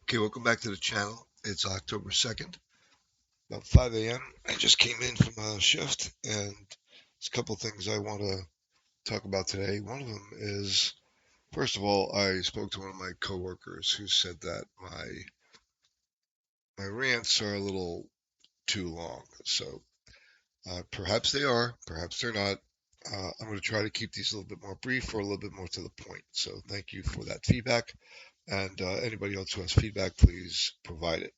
Okay, welcome back to the channel. It's October 2nd, about 5 a.m. I just came in from a shift, and there's a couple things I want to talk about today. One of them is, first of all, I spoke to one of my coworkers who said that my rants are a little too long. So perhaps they are, perhaps they're not. I'm going to try to keep these a little bit more brief or a little bit more to the point. So thank you for that feedback. And anybody else who has feedback, please provide it.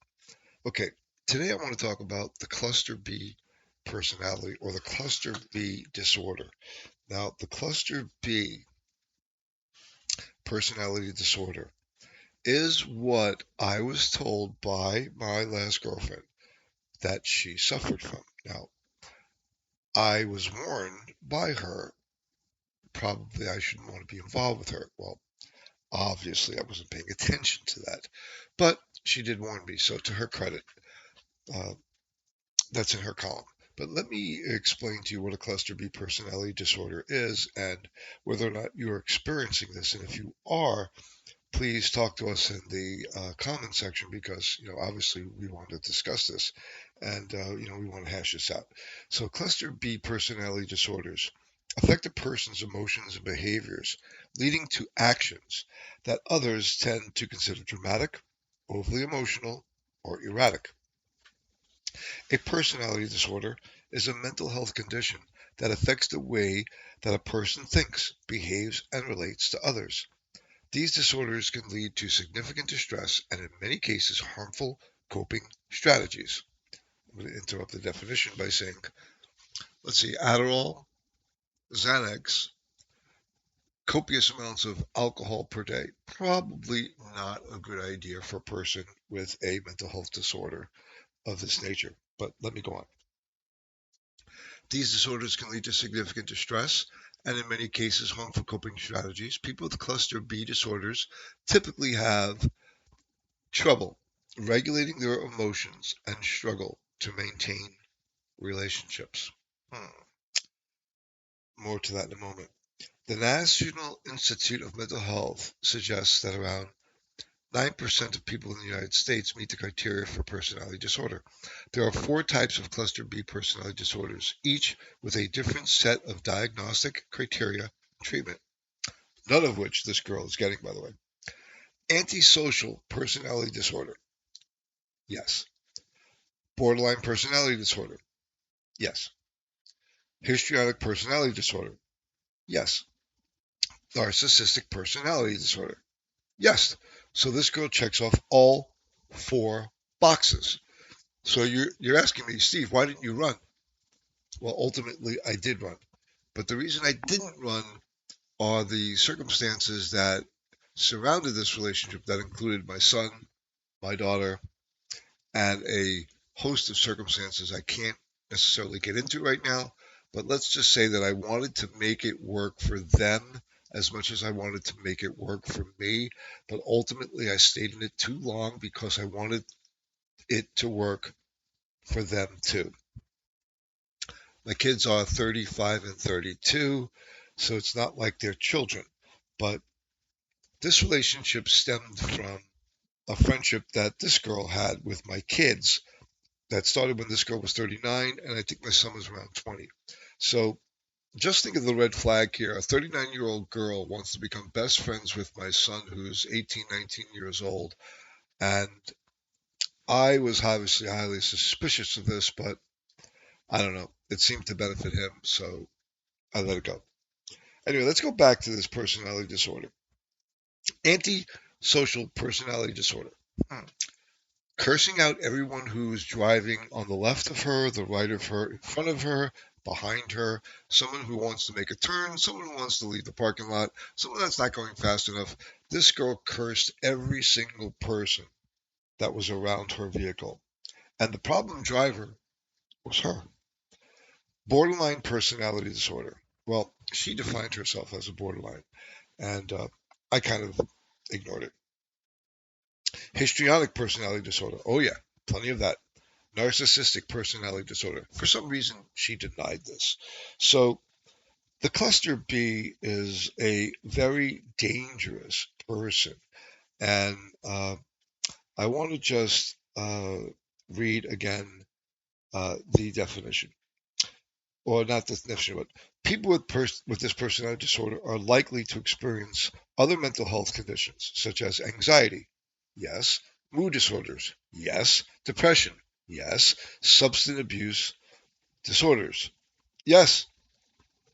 Okay, today I want to talk about the cluster B personality or the cluster B disorder. Now, the cluster B personality disorder is what I was told by my last girlfriend that she suffered from. Now, I was warned by her probably I shouldn't want to be involved with her. Well, obviously I wasn't paying attention to that, but she did warn me, so to her credit, uh, that's in her column. But let me explain to you what a cluster B personality disorder is and whether or not you're experiencing this. And if you are, please talk to us in the comment section because, obviously we want to discuss this and, we want to hash this out. So, cluster B personality disorders affect a person's emotions and behaviors, leading to actions that others tend to consider dramatic, overly emotional, or erratic. A personality disorder is a mental health condition that affects the way that a person thinks, behaves, and relates to others. These disorders can lead to significant distress and, in many cases, harmful coping strategies. I'm going to interrupt the definition by saying, let's see, Adderall, Xanax, copious amounts of alcohol per day. Probably not a good idea for a person with a mental health disorder of this nature. But let me go on. These disorders can lead to significant distress and, in many cases, harmful coping strategies. People with cluster B disorders typically have trouble regulating their emotions and struggle to maintain relationships. More to that in a moment. The National Institute of Mental Health suggests that around 9% of people in the United States meet the criteria for personality disorder. There are 4 types of cluster B personality disorders, each with a different set of diagnostic criteria and treatment, none of which this girl is getting, by the way. Antisocial personality disorder. Yes. Borderline personality disorder. Yes. Histrionic personality disorder. Yes. Narcissistic personality disorder. Yes. So this girl checks off all 4 boxes. So you're asking me, Steve, why didn't you run? Well, ultimately, I did run. But the reason I didn't run are the circumstances that surrounded this relationship that included my son, my daughter, and a host of circumstances I can't necessarily get into right now. But let's just say that I wanted to make it work for them as much as I wanted to make it work for me. But ultimately, I stayed in it too long because I wanted it to work for them too. My kids are 35 and 32, so it's not like they're children. But this relationship stemmed from a friendship that this girl had with my kids that started when this girl was 39, and I think my son was around 20. So just think of the red flag here. A 39-year-old girl wants to become best friends with my son, who's 18, 19 years old. And I was obviously highly suspicious of this, but I don't know. It seemed to benefit him, so I let it go. Anyway, let's go back to this personality disorder. Antisocial personality disorder. Cursing out everyone who's driving on the left of her, the right of her, in front of her, behind her, someone who wants to make a turn, someone who wants to leave the parking lot, someone that's not going fast enough. This girl cursed every single person that was around her vehicle. And the problem driver was her. Borderline personality disorder. Well, she defined herself as a borderline, and I kind of ignored it. Histrionic personality disorder. Oh, yeah, plenty of that. Narcissistic personality disorder. For some reason, she denied this. So, the cluster B is a very dangerous person. And I want to just read again the definition, or not the definition, but people with this personality disorder are likely to experience other mental health conditions, such as anxiety, yes, mood disorders, yes, depression, yes, substance abuse disorders, yes.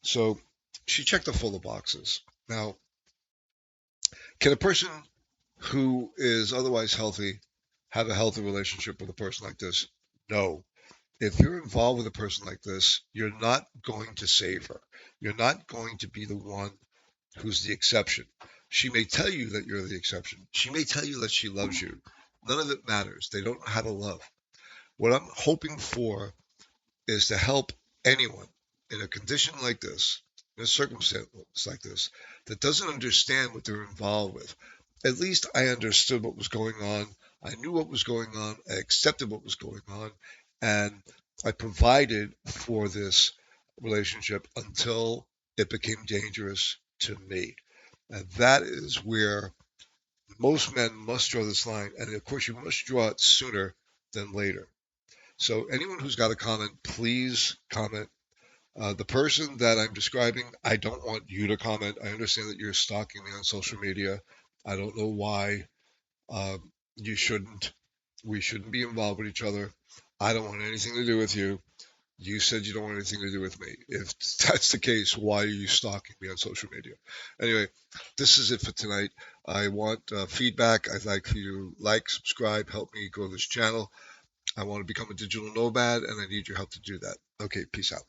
So she checked off all the boxes. Now, can a person who is otherwise healthy have a healthy relationship with a person like this? No. If you're involved with a person like this, you're not going to save her. You're not going to be the one who's the exception. She may tell you that you're the exception. She may tell you that she loves you. None of it matters. They don't know how to love. What I'm hoping for is to help anyone in a condition like this, in a circumstance like this, that doesn't understand what they're involved with. At least I understood what was going on. I knew what was going on. I accepted what was going on. And I provided for this relationship until it became dangerous to me. And that is where most men must draw this line. And of course, you must draw it sooner than later. So anyone who's got a comment, please comment. The person that I'm describing, I don't want you to comment. I understand that you're stalking me on social media. I don't know why. You shouldn't. We shouldn't be involved with each other. I don't want anything to do with you. You said you don't want anything to do with me. If that's the case, why are you stalking me on social media? Anyway, this is it for tonight. I want feedback. I'd like for you to like, subscribe, help me grow this channel. I want to become a digital nomad, and I need your help to do that. Okay, peace out.